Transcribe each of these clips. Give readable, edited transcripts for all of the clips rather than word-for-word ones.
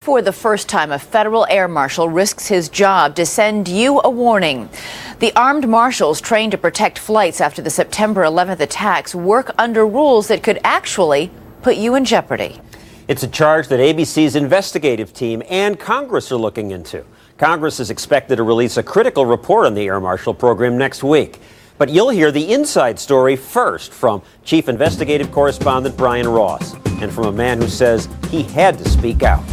For the first time, a federal air marshal risks his job to send you a warning. The armed marshals trained to protect flights after the September 11th attacks work under rules that could actually put you in jeopardy. It's a charge that ABC's investigative team and Congress are looking into. Congress is expected to release a critical report on the air marshal program next week. But you'll hear the inside story first from Chief Investigative Correspondent Brian Ross, and from a man who says he had to speak out.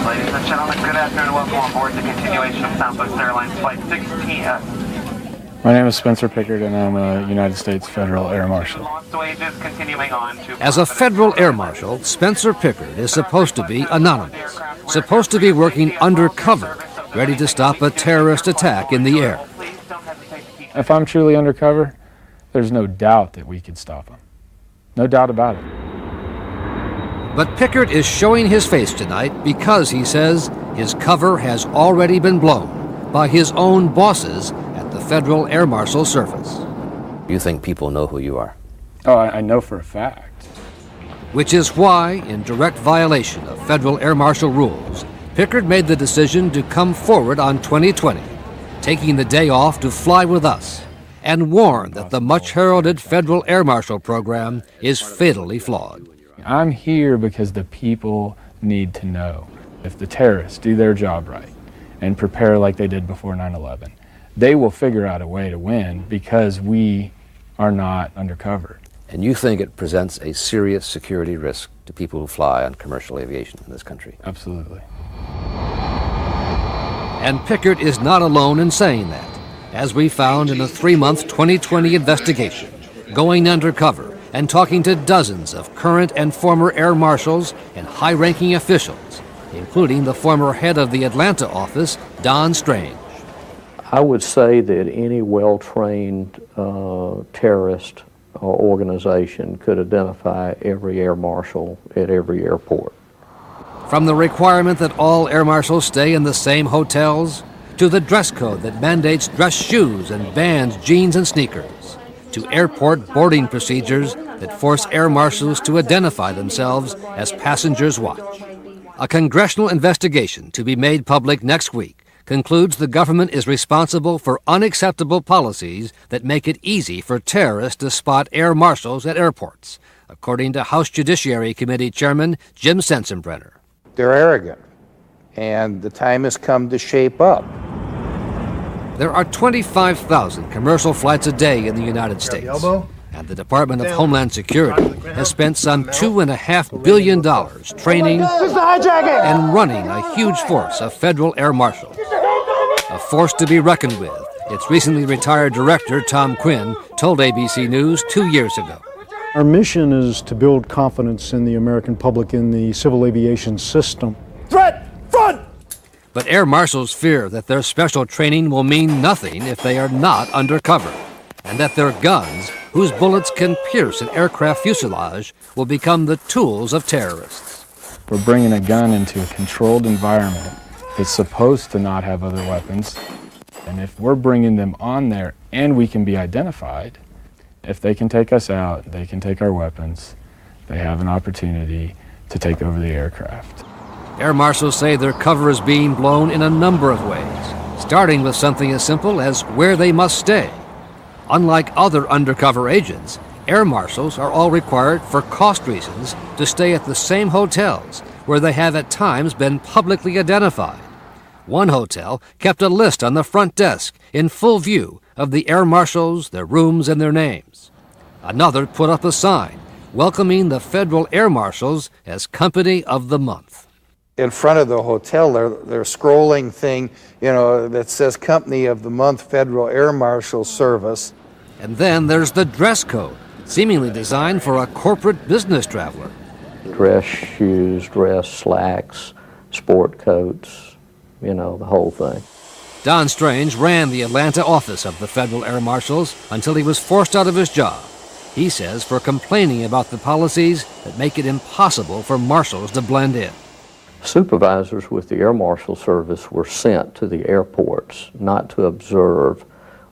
Ladies and gentlemen, good afternoon and welcome on board the continuation of Southwest Airlines Flight 6TS. My name is Spencer Pickard, and I'm a United States Federal Air Marshal. As a Federal Air Marshal, Spencer Pickard is supposed to be anonymous, supposed to be working undercover, ready to stop a terrorist attack in the air. If I'm truly undercover, there's no doubt that we could stop him. No doubt about it. But Pickard is showing his face tonight because he says his cover has already been blown by his own bosses at the Federal Air Marshal Service. You think people know who you are? Oh, I know for a fact. Which is why, in direct violation of Federal Air Marshal rules, Pickard made the decision to come forward on 2020, taking the day off to fly with us, and warn that the much-heralded Federal Air Marshal program is fatally flawed. I'm here because the people need to know. If the terrorists do their job right and prepare like they did before 9/11, they will figure out a way to win because we are not undercover. And you think it presents a serious security risk to people who fly on commercial aviation in this country? Absolutely. And Pickard is not alone in saying that, as we found in a 3-month 2020 investigation, going undercover and talking to dozens of current and former air marshals and high-ranking officials, including the former head of the Atlanta office, Don Strange. I would say that any well-trained terrorist organization could identify every air marshal at every airport. From the requirement that all air marshals stay in the same hotels, to the dress code that mandates dress shoes and bans jeans and sneakers, to airport boarding procedures that force air marshals to identify themselves as passengers watch. A congressional investigation to be made public next week concludes the government is responsible for unacceptable policies that make it easy for terrorists to spot air marshals at airports, according to House Judiciary Committee Chairman Jim Sensenbrenner. They're arrogant, and the time has come to shape up. There are 25,000 commercial flights a day in the United States, and the Department of Homeland Security has spent some $2.5 billion training and running a huge force of federal air marshals, a force to be reckoned with. Its recently retired director, Tom Quinn, told ABC News 2 years ago. Our mission is to build confidence in the American public in the civil aviation system. Threat! Front! But air marshals fear that their special training will mean nothing if they are not undercover, and that their guns, whose bullets can pierce an aircraft fuselage, will become the tools of terrorists. We're bringing a gun into a controlled environment that's supposed to not have other weapons, and if we're bringing them on there and we can be identified, if they can take us out, they can take our weapons, they have an opportunity to take over the aircraft. Air marshals say their cover is being blown in a number of ways, starting with something as simple as where they must stay. Unlike other undercover agents, air marshals are all required for cost reasons to stay at the same hotels where they have at times been publicly identified. One hotel kept a list on the front desk in full view of the air marshals, their rooms, and their names. Another put up a sign welcoming the Federal Air Marshals as Company of the Month. In front of the hotel, their scrolling thing, that says Company of the Month Federal Air Marshal Service. And then there's the dress code, seemingly designed for a corporate business traveler. Dress shoes, dress slacks, sport coats, the whole thing. Don Strange ran the Atlanta office of the Federal Air Marshals until he was forced out of his job, he says, for complaining about the policies that make it impossible for marshals to blend in. Supervisors with the Air Marshal Service were sent to the airports not to observe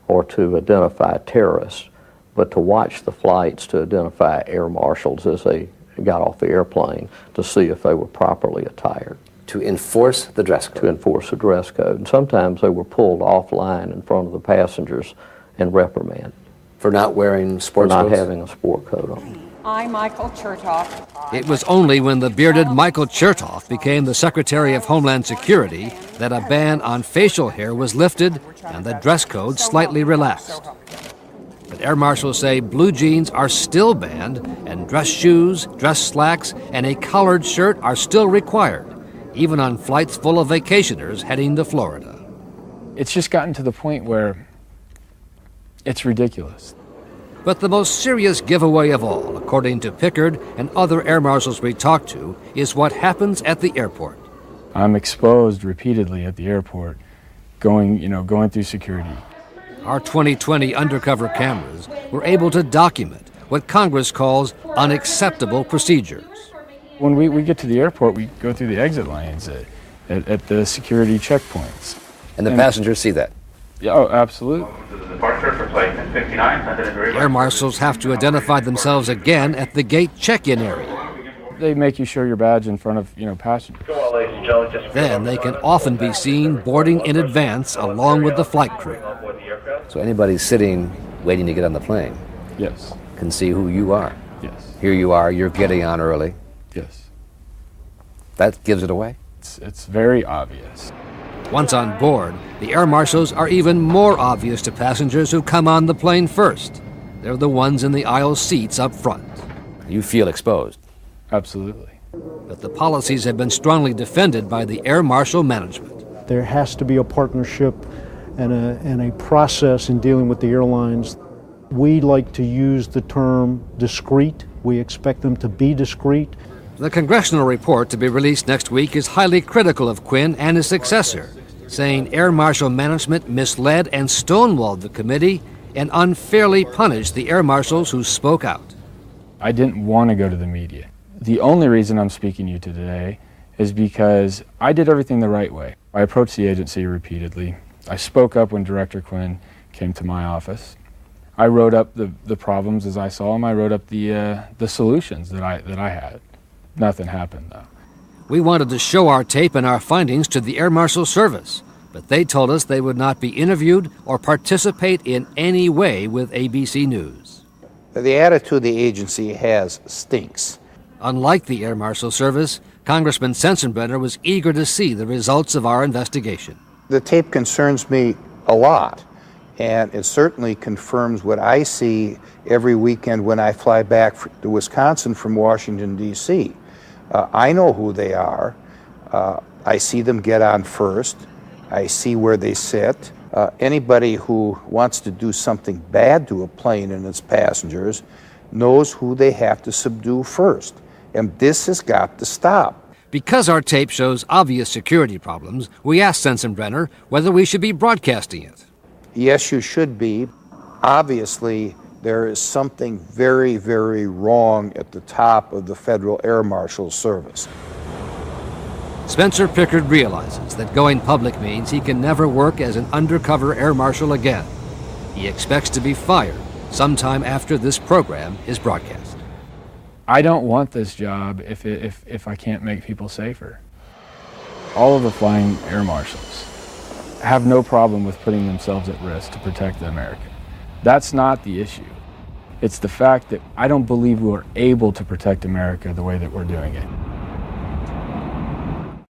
or to identify terrorists, but to watch the flights to identify air marshals as they got off the airplane to see if they were properly attired. To enforce the dress code? To enforce the dress code. And sometimes they were pulled offline in front of the passengers and reprimanded. For not wearing sports coats? For not having a sport coat on. I'm Michael Chertoff. It was only when the bearded Michael Chertoff became the Secretary of Homeland Security that a ban on facial hair was lifted and the dress code slightly relaxed. But air marshals say blue jeans are still banned and dress shoes, dress slacks, and a collared shirt are still required, even on flights full of vacationers heading to Florida. It's just gotten to the point where it's ridiculous. But the most serious giveaway of all, according to Pickard and other air marshals we talked to, is what happens at the airport. I'm exposed repeatedly at the airport, going through security. Our 2020 undercover cameras were able to document what Congress calls unacceptable procedures. When we get to the airport, we go through the exit lanes at the security checkpoints. And the passengers see that? Yeah, oh, absolutely. Air marshals have to identify themselves again at the gate check-in area. They make you show your badge in front of, passengers. Then they can often be seen boarding in advance along with the flight crew. So anybody sitting, waiting to get on the plane, yes, can see who you are. Yes. Here you are, you're getting on early. Yes. That gives it away? It's very obvious. Once on board, the air marshals are even more obvious to passengers who come on the plane first. They're the ones in the aisle seats up front. You feel exposed? Absolutely. But the policies have been strongly defended by the air marshal management. There has to be a partnership and a process in dealing with the airlines. We like to use the term discreet. We expect them to be discreet. The congressional report to be released next week is highly critical of Quinn and his successor, saying Air Marshal management misled and stonewalled the committee and unfairly punished the air marshals who spoke out. I didn't want to go to the media. The only reason I'm speaking to you today is because I did everything the right way. I approached the agency repeatedly. I spoke up when Director Quinn came to my office. I wrote up the problems as I saw them. I wrote up the solutions that I had. Nothing happened, though. We wanted to show our tape and our findings to the Air Marshal Service, but they told us they would not be interviewed or participate in any way with ABC News. The attitude the agency has stinks. Unlike the Air Marshal Service, Congressman Sensenbrenner was eager to see the results of our investigation. The tape concerns me a lot, and it certainly confirms what I see every weekend when I fly back to Wisconsin from Washington, D.C. I know who they are. I see them get on first. I see where they sit. Anybody who wants to do something bad to a plane and its passengers knows who they have to subdue first. And this has got to stop. Because our tape shows obvious security problems, we asked Sensenbrenner whether we should be broadcasting it. Yes, you should be. Obviously, there is something very, very wrong at the top of the Federal Air Marshal Service. Spencer Pickard realizes that going public means he can never work as an undercover air marshal again. He expects to be fired sometime after this program is broadcast. I don't want this job if I can't make people safer. All of the flying air marshals have no problem with putting themselves at risk to protect the American. That's not the issue. It's the fact that I don't believe we're able to protect America the way that we're doing it.